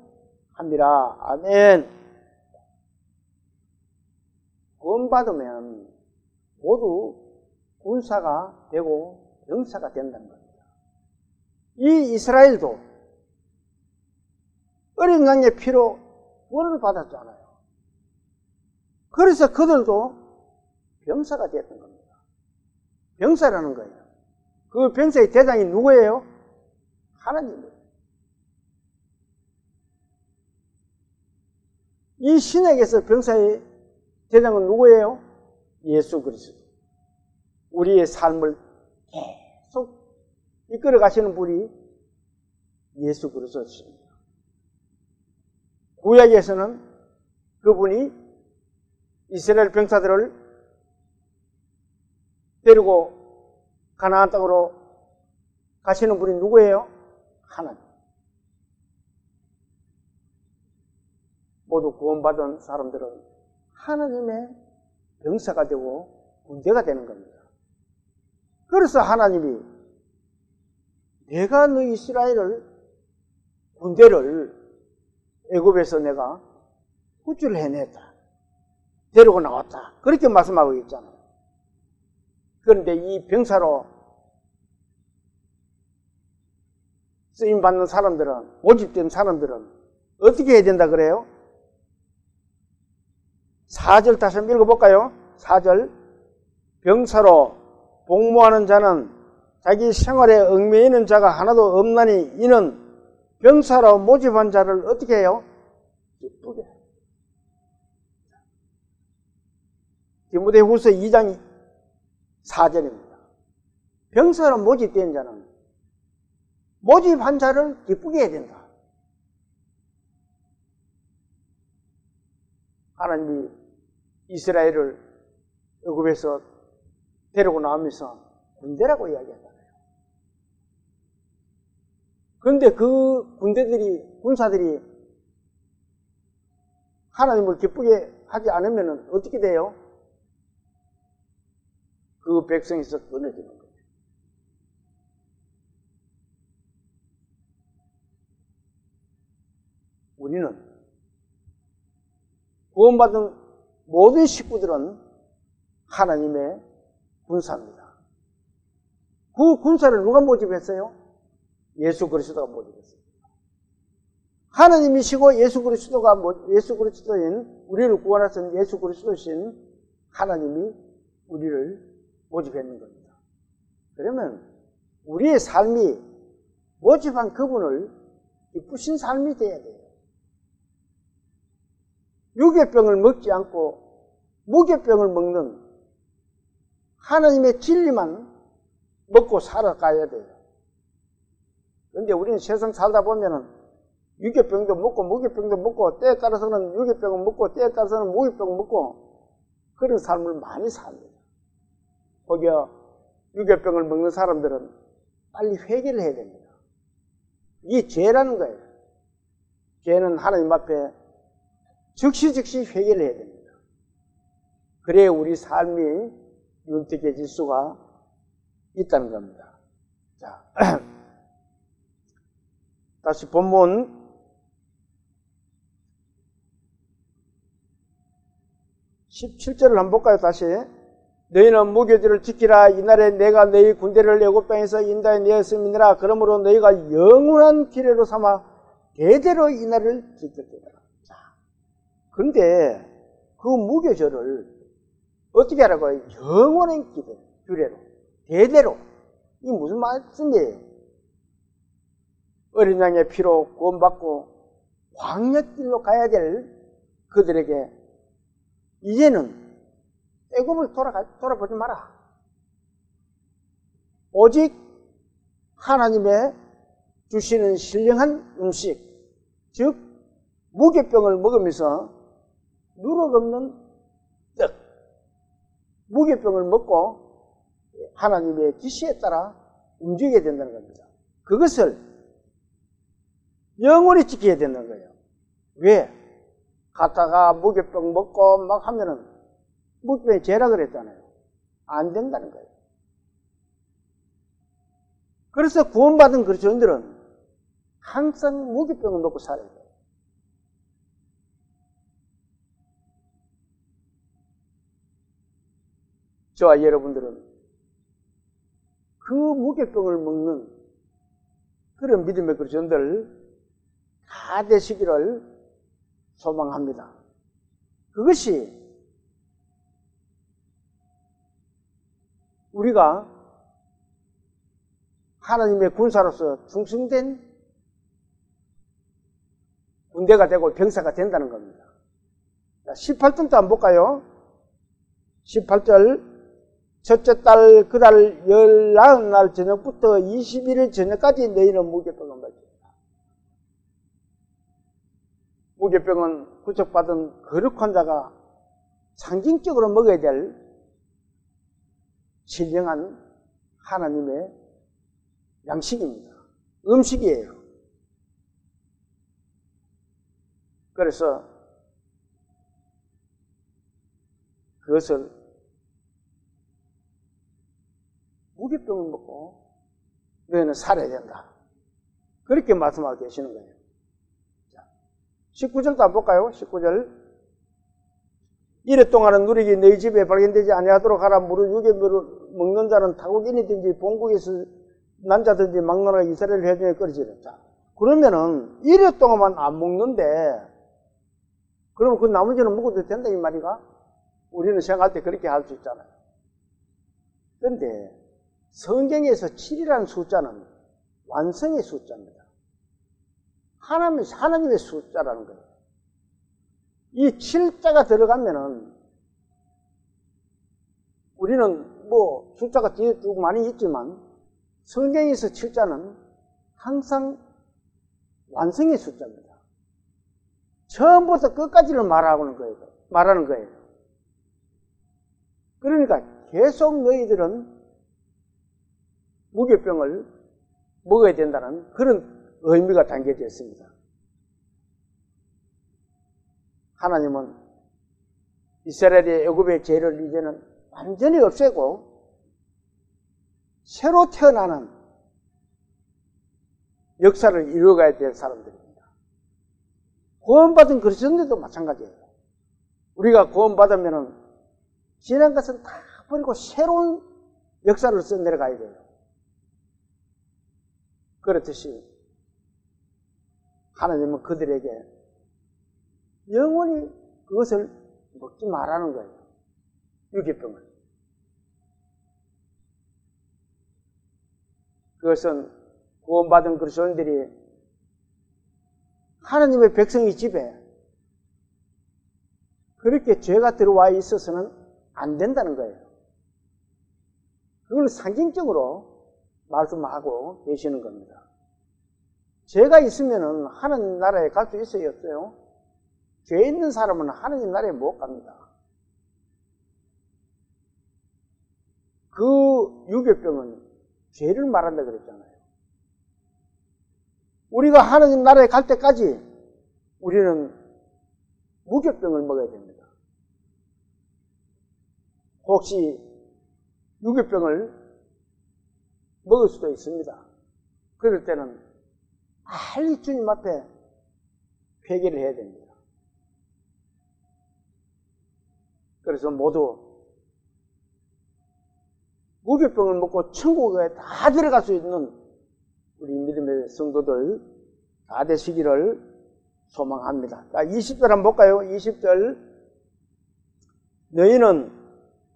Speaker 1: 함이라. 아멘. 구원받으면 모두 군사가 되고 병사가 된다는 겁니다. 이 이스라엘도 어린 양의 피로 구원을 받았잖아요. 그래서 그들도 병사가 됐던 겁니다. 병사라는 거예요. 그 병사의 대장이 누구예요? 하나님이에요. 이 신약에서 병사의 대장은 누구예요? 예수 그리스도. 우리의 삶을 계속 이끌어 가시는 분이 예수 그리스도십니다. 구약에서는 그분이 이스라엘 병사들을 데리고 가나안 땅으로 가시는 분이 누구예요? 하나님. 모두 구원받은 사람들은 하나님의 병사가 되고 군대가 되는 겁니다. 그래서 하나님이 내가 너 이스라엘을 군대를 애굽에서 내가 구출해냈다. 데리고 나왔다. 그렇게 말씀하고 있잖아요. 그런데 이 병사로 쓰임받는 사람들은, 모집된 사람들은 어떻게 해야 된다 그래요? 4절 다시 한번 읽어볼까요? 4절. 병사로 복무하는 자는 자기 생활에 얽매이는 자가 하나도 없나니 이는 병사로 모집한 자를 어떻게 해요? 기쁘게. 디모데후서 2장 4절입니다. 병사로 모집된 자는 모집한 자를 기쁘게 해야 된다. 하나님이 이스라엘을 애굽에서 데리고 나오면서 군대라고 이야기한다. 그런데 그 군사들이 하나님을 기쁘게 하지 않으면 어떻게 돼요? 그 백성에서 끊어지는 거예요. 우리는 구원받은 모든 식구들은 하나님의 군사입니다. 그 군사를 누가 모집했어요? 예수 그리스도가 모집했어요. 하나님이시고 예수 그리스도인 우리를 구원하신 예수 그리스도신 하나님이 우리를 모집했는 겁니다. 그러면 우리의 삶이 모집한 그분을 기쁘신 삶이 되어야 돼요. 유괴병을 먹지 않고 무괴병을 먹는 하나님의 진리만 먹고 살아가야 돼요. 그런데 우리는 세상 살다 보면은 유괴병도 먹고 무괴병도 먹고 때에 따라서는 유괴병을 먹고 때에 따라서는 무괴병을 먹고 그런 삶을 많이 삽니다. 거기에 유괴병을 먹는 사람들은 빨리 회개를 해야 됩니다. 이게 죄라는 거예요. 죄는 하나님 앞에 즉시 회개를 해야 됩니다. 그래야 우리 삶이 윤택해질 수가 있다는 겁니다. 자, 다시 본문 17절을 한번 볼까요? 다시. 너희는 무교절을 지키라. 이날에 내가 너희 군대를 애굽 땅에서 인도해 내었음이니라. 그러므로 너희가 영원한 기례로 삼아 대대로 이날을 지켰다. 자, 그런데 그 무교절을 어떻게 하라고요? 영원한 규례로, 대대로. 이게 무슨 말씀이에요? 어린 양의 피로 구원받고 광야길로 가야 될 그들에게 이제는 애굽을 돌아보지 마라. 오직 하나님의 주시는 신령한 음식, 즉 무교병을 먹으면서 누룩 없는 떡, 무교병을 먹고 하나님의 지시에 따라 움직여야 된다는 겁니다. 그것을 영원히 지켜야 된다는 거예요. 왜? 갔다가 무교병 먹고 막 하면은 무교병이 죄라 그랬잖아요. 안 된다는 거예요. 그래서 구원받은 그리스도인들은 항상 무교병을 먹고 살아야 돼요. 저와 여러분들은 그 무교병을 먹는 그런 믿음의 그리스도인들 다 되시기를 소망합니다. 그것이 우리가 하나님의 군사로서 충성된 군대가 되고 병사가 된다는 겁니다. 18절도 한번 볼까요? 18절. 첫째 달 그 달 19날 저녁부터 21일 저녁까지 너희는 무교병을 먹지. 무교병은 구속받은 거룩한 자가 상징적으로 먹어야 될 신령한 하나님의 양식입니다. 음식이에요. 그래서 그것을 무기병을 먹고 너희는 살아야 된다. 그렇게 말씀하고 계시는 거예요. 자, 19절도 한번 볼까요? 19절. 이래 동안은 누리기 너희 집에 발견되지 아니하도록 하라. 무릇 유괴물을 먹는 자는 타국인이든지 본국에서 난자든지 막론하여 이스라엘 회중에 꺼리지라. 자, 그러면은 이래 동안만 안 먹는데 그러면 그 나머지는 먹어도 된다 이 말이가? 우리는 생각할 때 그렇게 할 수 있잖아요. 그런데 성경에서 7이라는 숫자는 완성의 숫자입니다. 하나님의 숫자라는 거예요. 이 7자가 들어가면은 우리는 뭐 숫자가 뒤에 쭉 많이 있지만 성경에서 7자는 항상 완성의 숫자입니다. 처음부터 끝까지를 말하는 거예요. 그러니까 계속 너희들은 무교병을 먹어야 된다는 그런 의미가 담겨져 있습니다. 하나님은 이스라엘의 애굽의 죄를 이제는 완전히 없애고 새로 태어나는 역사를 이루어가야 될 사람들입니다. 구원받은 그리스도인들도 마찬가지예요. 우리가 구원받으면 지난 것은 다 버리고 새로운 역사를 써 내려가야 돼요. 그렇듯이 하나님은 그들에게 영원히 그것을 먹지 말라는 거예요. 유기병을. 그것은 구원받은 그리스도인들이 하나님의 백성의 집에 그렇게 죄가 들어와 있어서는 안 된다는 거예요. 그걸 상징적으로 말씀하고 계시는 겁니다. 죄가 있으면은 하나님 나라에 갈 수 있어요, 없어요? 죄 있는 사람은 하나님 나라에 못 갑니다. 그 유교병은 죄를 말한다 그랬잖아요. 우리가 하나님 나라에 갈 때까지 우리는 무교병을 먹어야 됩니다. 혹시 유교병을 먹을 수도 있습니다. 그럴 때는 빨리 주님 앞에 회개를 해야 됩니다. 그래서 모두 무교병을 먹고 천국에 다 들어갈 수 있는 우리 믿음의 성도들 다 되시기를 소망합니다. 자, 20절 한번 볼까요? 20절. 너희는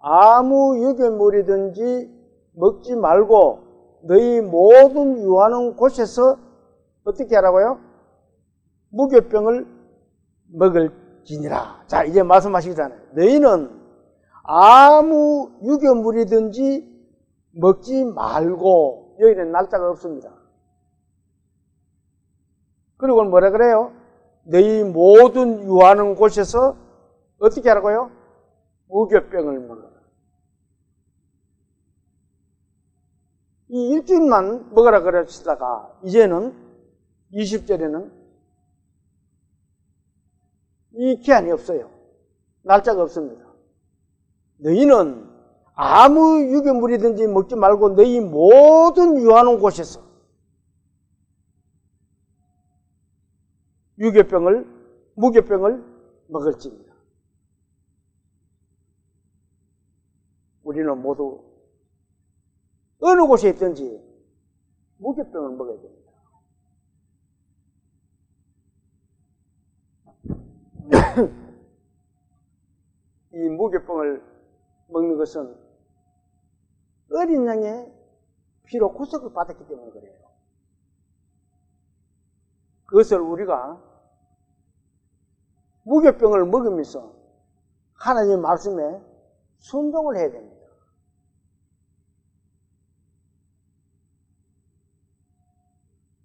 Speaker 1: 아무 유괴물이든지 먹지 말고 너희 모든 유하는 곳에서 어떻게 하라고요? 무교병을 먹을지니라. 자, 이제 말씀하시잖아요. 너희는 아무 유괴물이든지 먹지 말고, 여기는 날짜가 없습니다. 그리고 뭐라 그래요? 너희 모든 유하는 곳에서 어떻게 하라고요? 무교병을 먹어라. 이 일주일만 먹으라 그러시다가 이제는 20절에는 이 기한이 없어요. 날짜가 없습니다. 너희는 아무 유괴물이든지 먹지 말고 너희 모든 유하는 곳에서 무교병을 먹을지니라. 우리는 모두 어느 곳에 있든지 무교병을 먹어야 됩니다. 이 무교병을 먹는 것은 어린 양의 피로 구속을 받았기 때문에 그래요. 그것을 우리가 무교병을 먹으면서 하나님의 말씀에 순종을 해야 됩니다.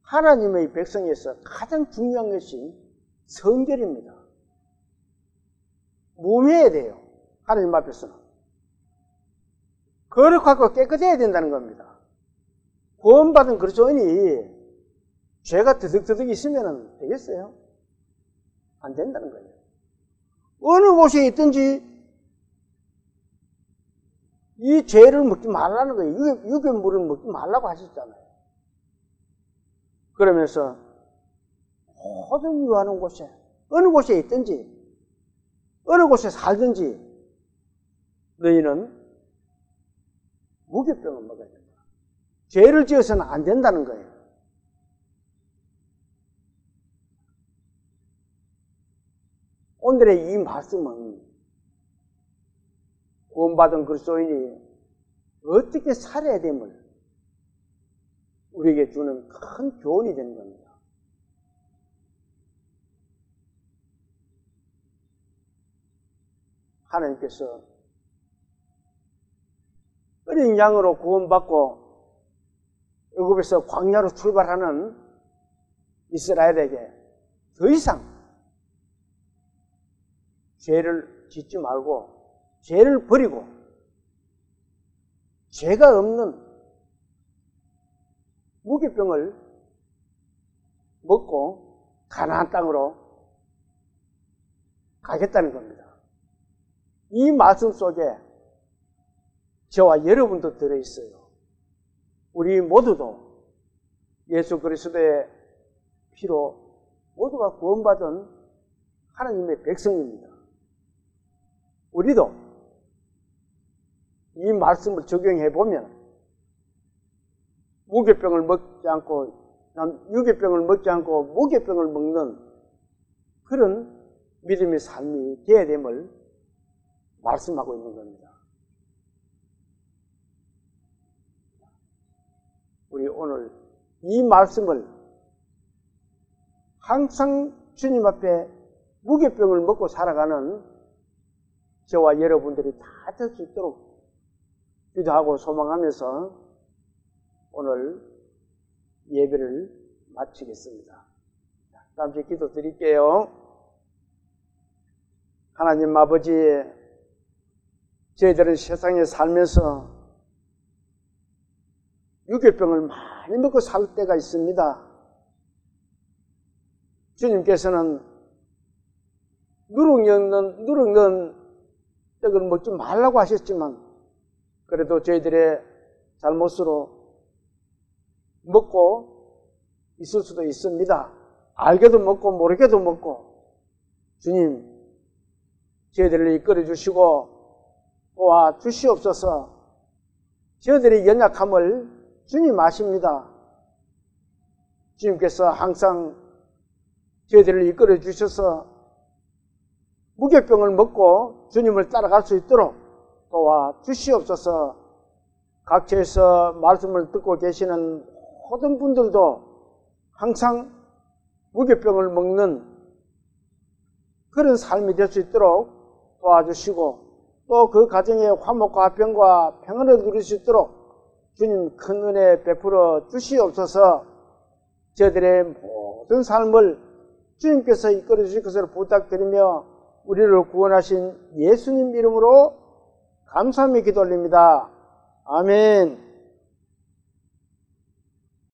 Speaker 1: 하나님의 백성에서 가장 중요한 것이 성결입니다. 무해야 돼요. 하나님 앞에서는. 거룩하고 깨끗해야 된다는 겁니다. 구원받은 그리스도인이 죄가 드득드득 있으면 되겠어요? 안 된다는 거예요. 어느 곳에 있든지 이 죄를 먹지 말라는 거예요. 육의 물을 먹지 말라고 하셨잖아요. 그러면서 모든 유하는 곳에, 어느 곳에 있든지 어느 곳에 살든지 너희는 무교병을 먹어야 된다. 죄를 지어서는 안 된다는 거예요. 오늘의 이 말씀은 구원받은 그리스도인이 어떻게 살아야 됨을 우리에게 주는 큰 교훈이 되는 겁니다. 하나님께서 어린 양으로 구원받고 애굽에서 광야로 출발하는 이스라엘에게 더 이상 죄를 짓지 말고 죄를 버리고 죄가 없는 무교병을 먹고 가나안 땅으로 가겠다는 겁니다. 이 말씀 속에 저와 여러분도 들어있어요. 우리 모두도 예수 그리스도의 피로 모두가 구원받은 하나님의 백성입니다. 우리도 이 말씀을 적용해 보면 무교병을 먹지 않고 유교병을 먹지 않고 무교병을 먹는 그런 믿음의 삶이 되어야 됨을 말씀하고 있는 겁니다. 우리 오늘 이 말씀을 항상 주님 앞에 무교병을 먹고 살아가는 저와 여러분들이 다 될 수 있도록 기도하고 소망하면서 오늘 예배를 마치겠습니다. 잠시 기도 드릴게요. 하나님 아버지, 저희들은 세상에 살면서 유교병을 많이 먹고 살 때가 있습니다. 주님께서는 누룩 넣은 떡을 먹지 말라고 하셨지만 그래도 저희들의 잘못으로 먹고 있을 수도 있습니다. 알게도 먹고 모르게도 먹고 주님, 저희들을 이끌어 주시고 도와 주시옵소서. 저희들의 연약함을 주님 아십니다. 주님께서 항상 저희들을 이끌어 주셔서 무교병을 먹고 주님을 따라갈 수 있도록 도와 주시옵소서. 각처에서 말씀을 듣고 계시는 모든 분들도 항상 무교병을 먹는 그런 삶이 될 수 있도록 도와주시고 또 그 가정에 화목과 화평과 평안을 누릴 수 있도록 주님 큰 은혜 베풀어 주시옵소서. 저희들의 모든 삶을 주님께서 이끌어 주실 것을 부탁드리며 우리를 구원하신 예수님 이름으로 감사하며 기도 올립니다. 아멘.